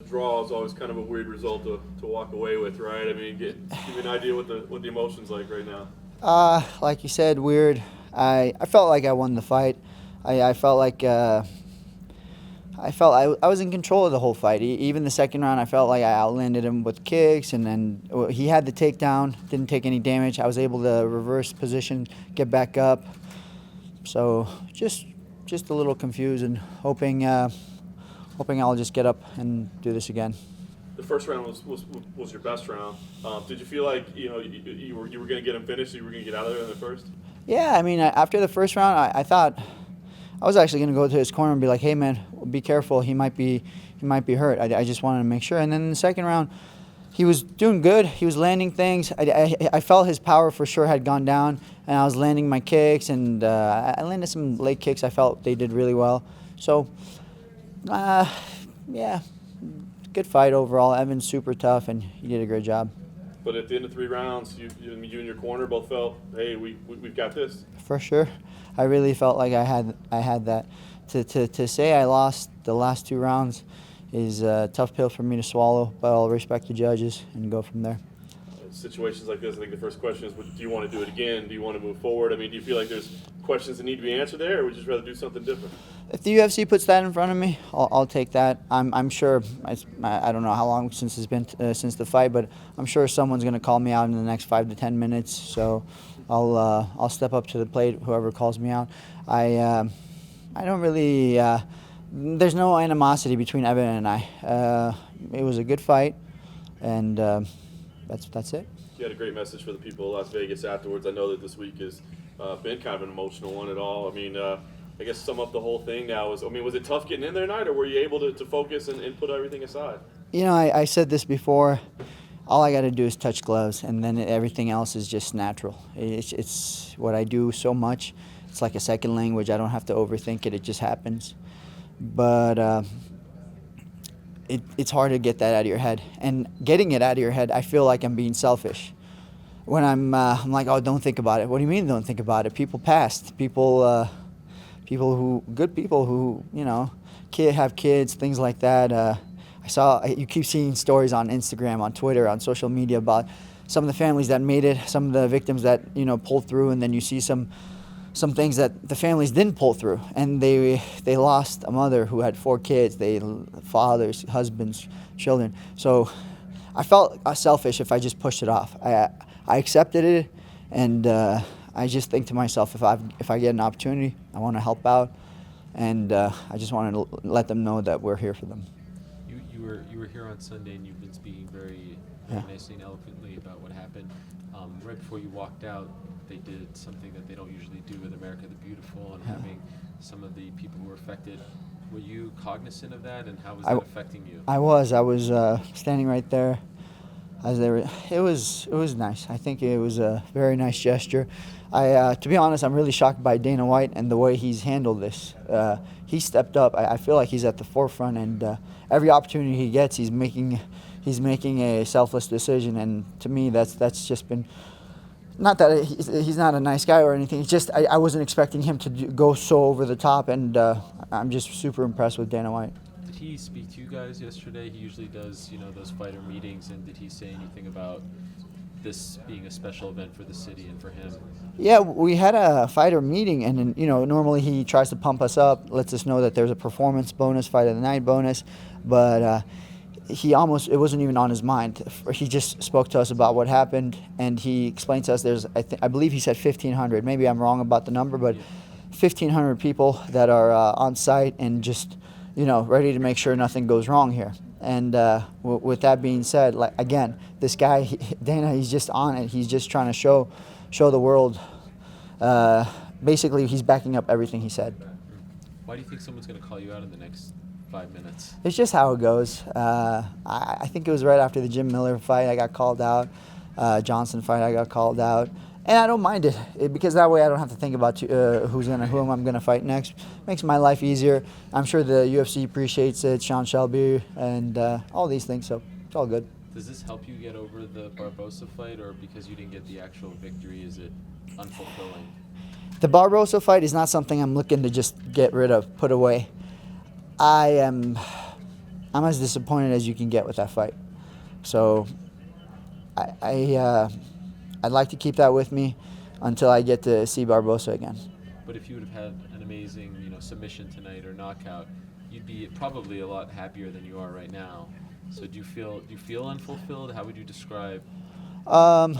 Draw is always kind of a weird result to walk away with, right? I mean, give me an idea what the emotion's like right now. Like you said, weird. I felt like I won the fight. I felt like I was in control of the whole fight. Even the second round, I felt like I outlanded him with kicks, and then he had the takedown, didn't take any damage. I was able to reverse position, get back up. So just a little confused and hoping I'll just get up and do this again. The first round was your best round. Did you feel like you were going to get him finished? You were going to get out of there in the first? Yeah, I mean, after the first round, I thought I was actually going to go to his corner and be like, "Hey, man, be careful. He might be hurt." I just wanted to make sure. And then in the second round, he was doing good. He was landing things. I felt his power for sure had gone down, and I was landing my kicks, and I landed some leg kicks. I felt they did really well. So, yeah, good fight overall. Evan's super tough, and he did a great job. But at the end of 3 rounds, you and your corner both felt, hey, we've got this. For sure, I really felt like I had that. To say I lost the last 2 rounds is a tough pill for me to swallow, but I'll respect the judges and go from there. Situations like this, I think the first question is, do you want to do it again? Do you want to move forward? I mean, do you feel like there's questions that need to be answered there, or would you just rather do something different? If the UFC puts that in front of me, I'll take that. I'm sure. I don't know how long since it's been since the fight, but I'm sure someone's going to call me out in the next 5 to 10 minutes. So I'll step up to the plate. Whoever calls me out, I don't really. There's no animosity between Evan and I. It was a good fight, and that's it. You had a great message for the people of Las Vegas afterwards. I know that this week has been kind of an emotional one at all. I mean, I guess sum up the whole thing now is, I mean, was it tough getting in there tonight, or were you able to focus and put everything aside? You know, I said this before. All I got to do is touch gloves, and then everything else is just natural. It's what I do so much. It's like a second language. I don't have to overthink it. It just happens. But it's hard to get that out of your head. And getting it out of your head, I feel like I'm being selfish. When I'm like, oh, don't think about it. What do you mean don't think about it? People passed. Good people who, have kids, things like that. I saw, you keep seeing stories on Instagram, on Twitter, on social media about some of the families that made it, some of the victims that, pulled through, and then you see some things that the families didn't pull through, and they lost a mother who had 4 kids, fathers, husbands, children. So I felt selfish if I just pushed it off. I accepted it, and I just think to myself, if I get an opportunity, I want to help out, and I just want to let them know that we're here for them. You were here on Sunday, and you've been speaking very nicely and eloquently about what happened. Right before you walked out, they did something that they don't usually do with America the Beautiful and having some of the people who were affected. Were you cognizant of that, and how was that affecting you? I was standing right there as they were. It was nice. I think it was a very nice gesture. To be honest, I'm really shocked by Dana White and the way he's handled this. He stepped up. I feel like he's at the forefront, and every opportunity he gets, he's making a selfless decision. And to me, that's just been. Not that he's not a nice guy or anything. It's just I wasn't expecting him to go so over the top, and I'm just super impressed with Dana White. Did he speak to you guys yesterday? He usually does, those fighter meetings, and did he say anything about this being a special event for the city and for him? Yeah, we had a fighter meeting, and normally he tries to pump us up, lets us know that there's a performance bonus, fight of the night bonus, but it wasn't even on his mind. He just spoke to us about what happened, and he explained to us I believe he said 1,500. Maybe I'm wrong about the number, but 1,500 people that are on site and just, ready to make sure nothing goes wrong here. And with that being said, again, this guy, Dana, he's just on it. He's just trying to show the world. Basically, he's backing up everything he said. Why do you think someone's going to call you out in the next 5 minutes? It's just how it goes. I think it was right after the Jim Miller fight I got called out. Johnson fight I got called out. And I don't mind it because that way I don't have to think about whom I'm gonna fight next. Makes my life easier. I'm sure the UFC appreciates it. Sean Shelby and all these things. So it's all good. Does this help you get over the Barbosa fight, or because you didn't get the actual victory, is it unfulfilling? The Barbosa fight is not something I'm looking to just get rid of, put away. I am I'm as disappointed as you can get with that fight. So I'd like to keep that with me until I get to see Barbosa again. But if you would have had an amazing, submission tonight or knockout, you'd be probably a lot happier than you are right now. So do you feel unfulfilled? How would you describe? I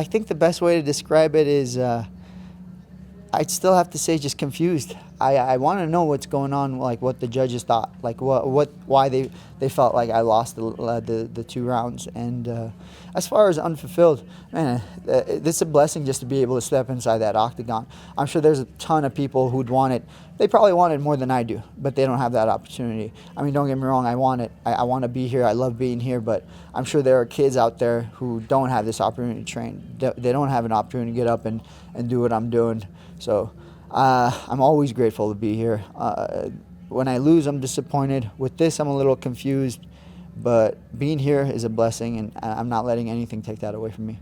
think the best way to describe it is I'd still have to say just confused. I want to know what's going on, like what the judges thought, like why they felt like I lost the 2 rounds. And as far as unfulfilled, man, this is a blessing just to be able to step inside that octagon. I'm sure there's a ton of people who'd want it. They probably want it more than I do, but they don't have that opportunity. I mean, don't get me wrong, I want it. I want to be here. I love being here, but I'm sure there are kids out there who don't have this opportunity to train. They don't have an opportunity to get up and do what I'm doing. So I'm always grateful to be here. When I lose, I'm disappointed. With this, I'm a little confused. But being here is a blessing, and I'm not letting anything take that away from me.